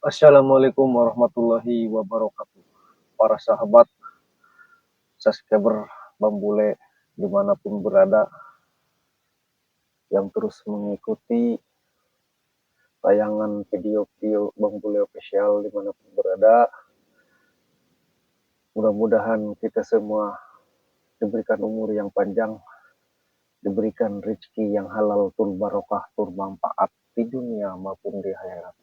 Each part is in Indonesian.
Assalamualaikum warahmatullahi wabarakatuh. Para sahabat subscriber Bang Bule dimanapun berada yang terus mengikuti tayangan video-video Bang Bule official dimanapun berada. Mudah-mudahan kita semua diberikan umur yang panjang, diberikan rezeki yang halal, tur barokah, tur manfaat di dunia maupun di akhirat.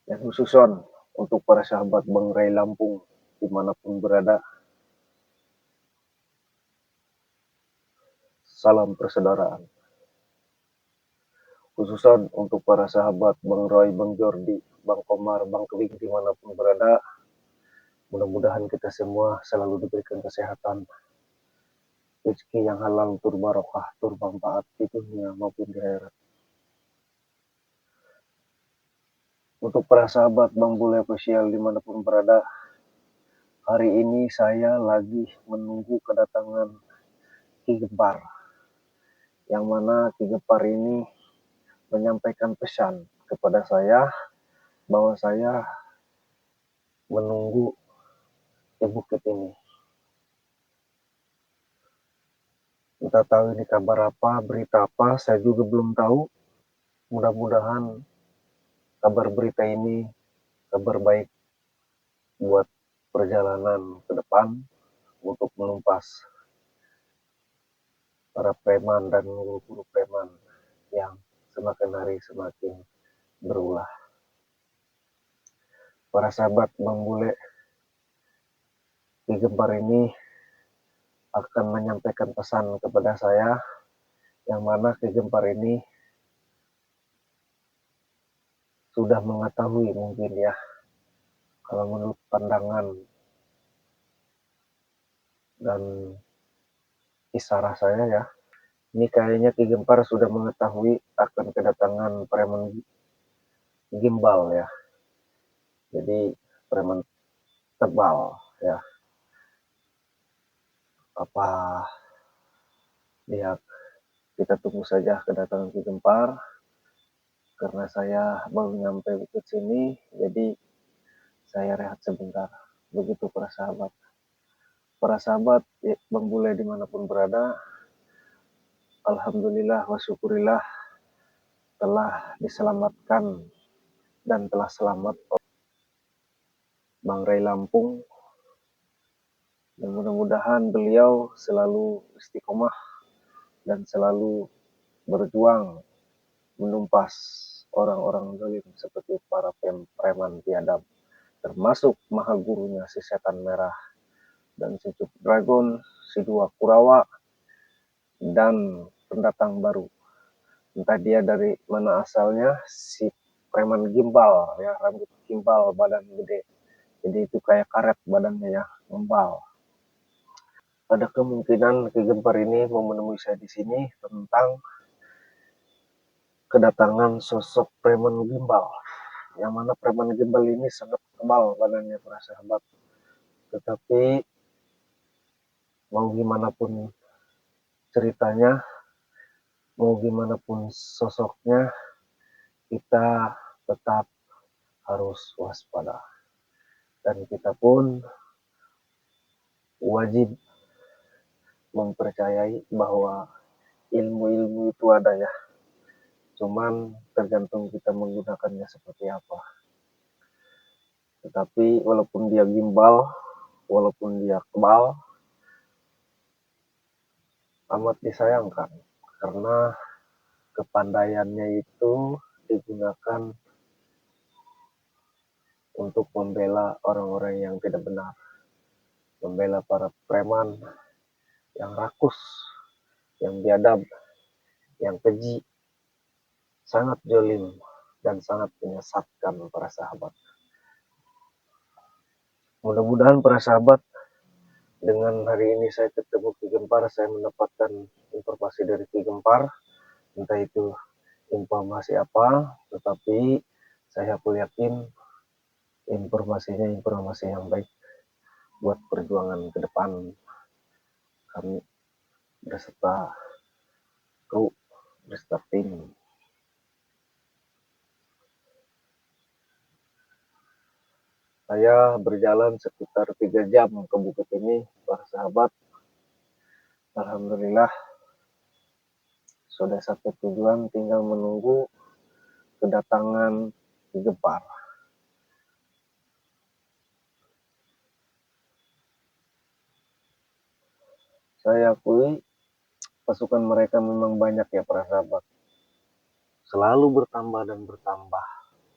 Dan khususon untuk para sahabat Bang Ray Lampung dimanapun berada, salam persaudaraan. Khususan untuk para sahabat Bang Roy, Bang Jordi, Bang Komar, Bang Kewing dimanapun berada, mudah-mudahan kita semua selalu diberikan kesehatan, rezeki yang halal, tur barokah, tur manfaat di dunia maupun di akhirat. Untuk para sahabat Bang Bule official dimanapun berada, hari ini saya lagi menunggu kedatangan Ki Gempar, yang mana Ki Gempar ini menyampaikan pesan kepada saya bahwa saya menunggu di bukit ini. Kita tahu ini kabar apa, berita apa, saya juga belum tahu. Mudah-mudahan kabar berita ini kabar baik buat perjalanan ke depan untuk menumpas para preman dan guru-guru preman yang semakin hari semakin berulah. Para sahabat Bang Bule, Ki Gempar ini akan menyampaikan pesan kepada saya, yang mana Ki Gempar ini sudah mengetahui mungkin ya, kalau menurut pandangan dan isyarat saya ya, ini kayaknya Ki Gempar sudah mengetahui akan kedatangan preman gimbal ya. Jadi preman tebal ya. Apa lihat, kita tunggu saja kedatangan Ki Gempar. Karena saya baru nyampe bukit sini, jadi saya rehat sebentar. Begitu para sahabat. Para sahabat Bang Bule dimanapun berada, alhamdulillah wa syukurillah telah diselamatkan dan telah selamat Bang Ray Lampung. Dan mudah-mudahan beliau selalu istiqomah dan selalu berjuang menumpas orang-orang zalim seperti para preman biadab, termasuk maha gurunya si setan merah dan si Cuk Dragon, si dua Kurawa, dan pendatang baru. Entah dia dari mana asalnya, si preman gimbal ya, rambut gimbal, badan gede. Jadi itu kayak karet badannya ya, membal. Ada kemungkinan Ki Gempar ini mau menemui saya di sini tentang kedatangan sosok preman gimbal, yang mana preman gimbal ini sangat tebal badannya para sahabat. Tetapi mau gimana pun ceritanya, mau gimana pun sosoknya, kita tetap harus waspada. Dan kita pun wajib mempercayai bahwa ilmu-ilmu itu ada ya. Cuman tergantung kita menggunakannya seperti apa. Tetapi walaupun dia gimbal, walaupun dia kebal, amat disayangkan karena kepandaiannya itu digunakan untuk membela orang-orang yang tidak benar, membela para preman yang rakus, yang biadab, yang keji, sangat jolim dan sangat menyesatkan para sahabat. Mudah-mudahan para sahabat, dengan hari ini saya ketemu Ki Gempar, saya mendapatkan informasi dari Ki Gempar, entah itu informasi apa, tetapi saya yakin informasinya informasi yang baik buat perjuangan ke depan kami beserta kru, beserta tim. Saya berjalan sekitar 3 jam ke bukit ini, para sahabat. Alhamdulillah sudah sampai tujuan, tinggal menunggu kedatangan Ki Gempar. Saya akui pasukan mereka memang banyak ya para sahabat. Selalu bertambah dan bertambah.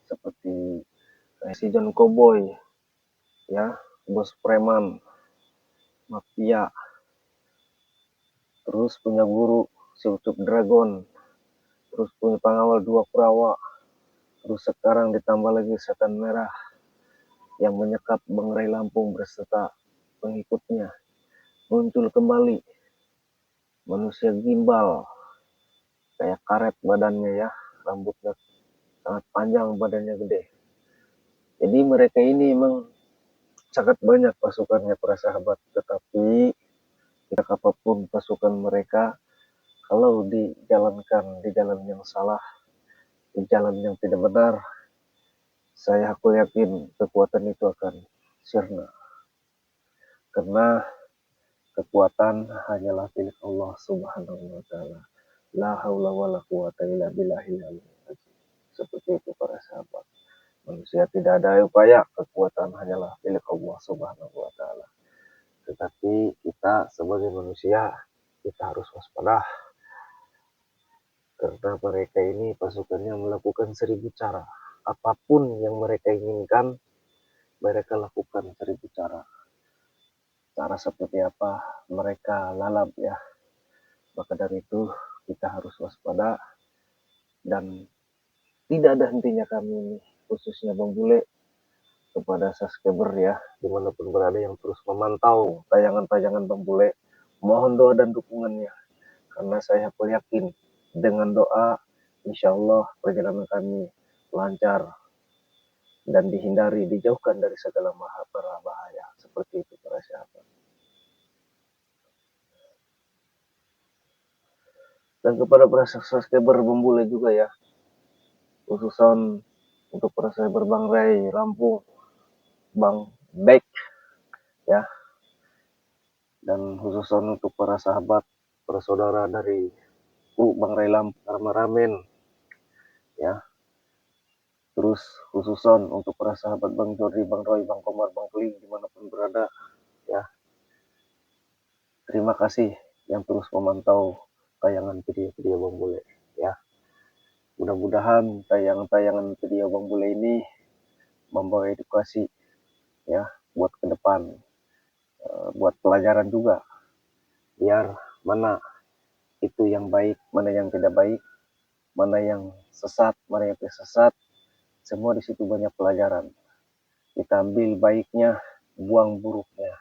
Seperti si John Cowboy, ya, bos preman, mafia, terus punya guru si Ucup Dragon, terus punya pengawal 2 Kurawa, terus sekarang ditambah lagi setan merah yang menyekap Bang Ray Lampung beserta pengikutnya. Muncul kembali manusia gimbal, kayak karet badannya ya, rambutnya sangat panjang, badannya gede. Jadi mereka ini memang sangat banyak pasukannya para sahabat, tetapi tidak apapun pasukan mereka, kalau dijalankan di jalan yang salah, di jalan yang tidak benar, aku yakin kekuatan itu akan sirna. Karena kekuatan hanyalah milik Allah Subhanahu wa taala. La haula wala quwata illa billahil aliyyil azim. Seperti itu para sahabat. Manusia tidak ada upaya, kekuatan hanyalah milik Allah Subhanahu wa taala. Tetapi kita sebagai manusia, kita harus waspada karena mereka ini pasukannya melakukan 1000 cara. Apapun yang mereka inginkan, mereka lakukan 1000 cara. Cara seperti apa mereka lalap ya. Maka dari itu kita harus waspada dan tidak ada hentinya kami ini, khususnya Bang Bule, kepada subscriber ya, dimanapun berada yang terus memantau tayangan-tayangan Bang Bule. Mohon doa dan dukungannya, karena saya yakin dengan doa, insya Allah perjalanan kami lancar dan dijauhkan dari segala bahaya. Seperti itu para sahabat. Dan kepada para subscriber Bang Bule juga ya, khususan untuk para subscriber Bang Ray Lampung, Bang Beck ya, dan khususan untuk para sahabat, para saudara dari Bang Ray Lampung Ramen ya. Terus khususan untuk para sahabat Bang Jordi, Bang Roy, Bang Komar, Bang Keling dimanapun berada ya. Terima kasih yang terus memantau tayangan video-video Bang Bule ya. Mudah-mudahan tayangan-tayangan video Bang Bule ini membawa edukasi ya buat ke depan, buat pelajaran juga, biar mana itu yang baik, mana yang tidak baik, mana yang sesat, mana yang tersesat, semua di situ banyak pelajaran. Kita ambil baiknya, buang buruknya.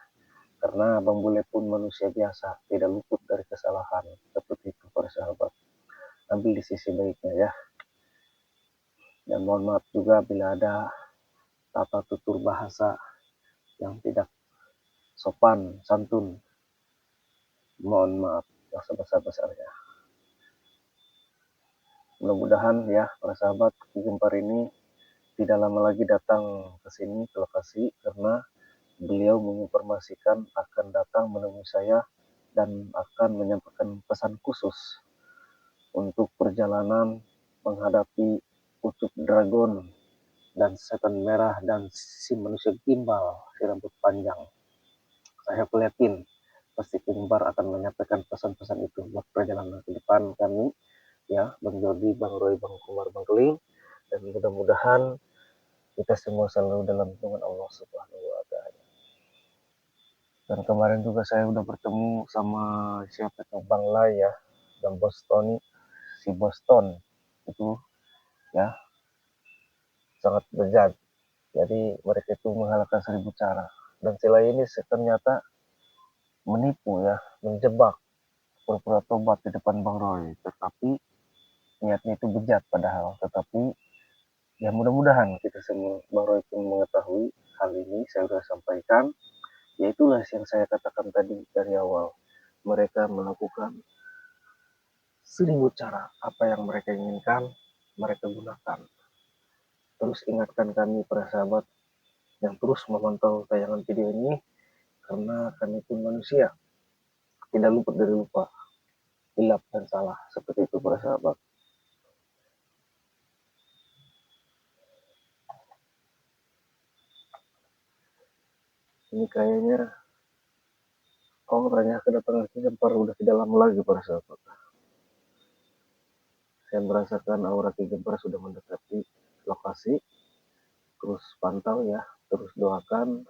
Karena Bang Bule pun manusia biasa, tidak luput dari kesalahan. Seperti itu para sahabat. Ambil di sisi baiknya ya. Dan mohon maaf juga bila ada tata tutur bahasa yang tidak sopan, santun. Mohon maaf yang sebesar-besarnya. Mudah-mudahan ya para sahabat, Ki Gempar ini tidak lama lagi datang ke sini ke lokasi, karena beliau menginformasikan akan datang menemui saya dan akan menyampaikan pesan khusus untuk perjalanan menghadapi Ucup Dragon dan setan merah dan si manusia gimbal si rambut panjang. Saya yakin pasti Ki Gempar akan menyampaikan pesan-pesan itu buat perjalanan ke depan kami ya, Bang Jordi, Bang Roy, Bang Kumar, Bang Keling, dan mudah-mudahan kita semua selalu dalam lindungan Allah Subhanahu wa taala. Dan kemarin juga saya udah bertemu sama siapa itu Bang Lai ya, dan Bos Tony, si Boston itu ya sangat bejat. Jadi mereka itu menghalalkan 1000 cara. Dan sila ini ternyata menipu ya, menjebak, pura-pura tobat di depan Bang Roy. Tetapi niatnya itu bejat padahal. Tetapi ya mudah-mudahan kita semua, Bang Roy pun mengetahui hal ini, saya sudah sampaikan. Ya itulah yang saya katakan tadi dari awal. Mereka melakukan 1000 cara. Apa yang mereka inginkan, mereka gunakan. Terus ingatkan kami para sahabat, yang terus memantau tayangan video ini, karena kami pun manusia, tidak luput dari lupa, hilap dan salah, seperti itu para sahabat. Ini kayaknya orangnya kedatangan Ki Gempar udah tidak lama lagi para sahabat. Saya merasakan aura Ki Gempar sudah mendekati lokasi. Terus pantau ya, terus doakan.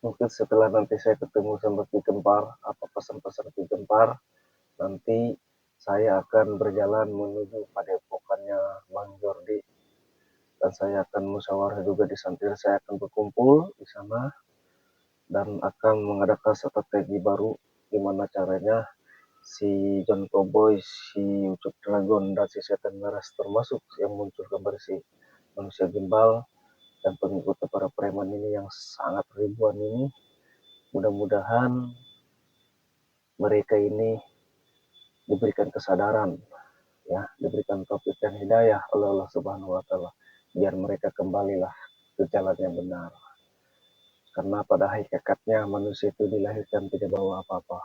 Mungkin setelah nanti saya ketemu sama Ki Gempar, apa pesan-pesan Ki Gempar, nanti saya akan berjalan menuju padepokannya Bang Jordi, dan saya akan musyawarah juga di sana. Saya akan berkumpul di sana dan akan mengadakan strategi baru gimana caranya si John Cowboy, si Ucup Dragon, dan si Setan Meras termasuk yang muncul gambar si manusia gimbal dan pengikut para preman ini yang sangat ribuan ini, mudah-mudahan mereka ini diberikan kesadaran, ya, diberikan taufik dan hidayah oleh Allah Subhanahu wa taala, biar mereka kembalilah ke jalan yang benar. Karena pada hakikatnya manusia itu dilahirkan tidak bawa apa-apa.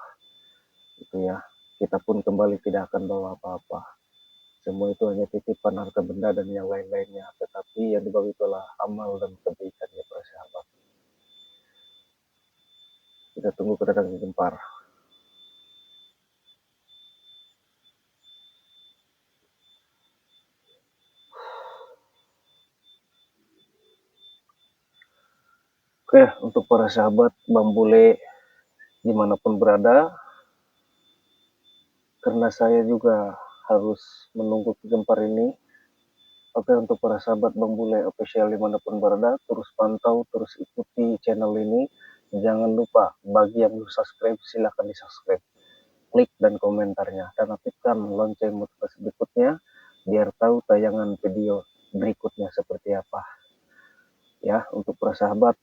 Itu ya. Kita pun kembali tidak akan bawa apa-apa. Semua itu hanya titipan harta benda dan yang lain-lainnya, tetapi yang dibawa itulah amal dan kebaikan ya para sahabat. Kita tunggu kedatangan Gempar. Oke, untuk para sahabat Bang Bule dimanapun berada, karena saya juga harus menunggu Gempar ini. Oke, untuk para sahabat Bang Bule official dimanapun berada, terus pantau, terus ikuti channel ini. Jangan lupa, bagi yang belum subscribe, silahkan di subscribe, klik dan komentarnya, dan aktifkan lonceng notifikasi berikutnya, biar tahu tayangan video berikutnya seperti apa. Ya, untuk para sahabat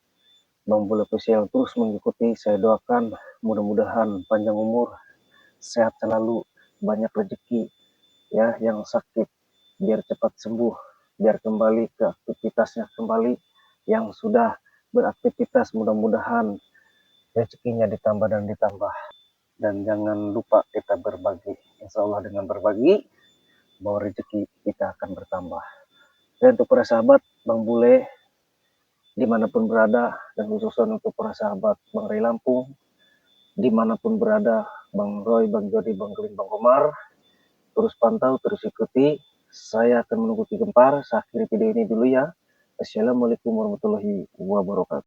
Bang Bule official terus mengikuti, saya doakan mudah-mudahan panjang umur, sehat selalu, banyak rezeki, ya, yang sakit biar cepat sembuh, biar kembali ke aktivitasnya kembali, yang sudah beraktivitas mudah-mudahan rezekinya ditambah dan ditambah. Dan jangan lupa kita berbagi, insya Allah dengan berbagi bahwa rezeki kita akan bertambah. Dan untuk para sahabat Bang Bule dimanapun berada, dan khususnya untuk para sahabat Bang Ray Lampung dimanapun berada, Bang Roy, Bang Jody, Bang Kelin, Bang Komar, terus pantau, terus ikuti. Saya akan menunggu Ki Gempar. Saya akhiri video ini dulu ya. Assalamualaikum warahmatullahi wabarakatuh.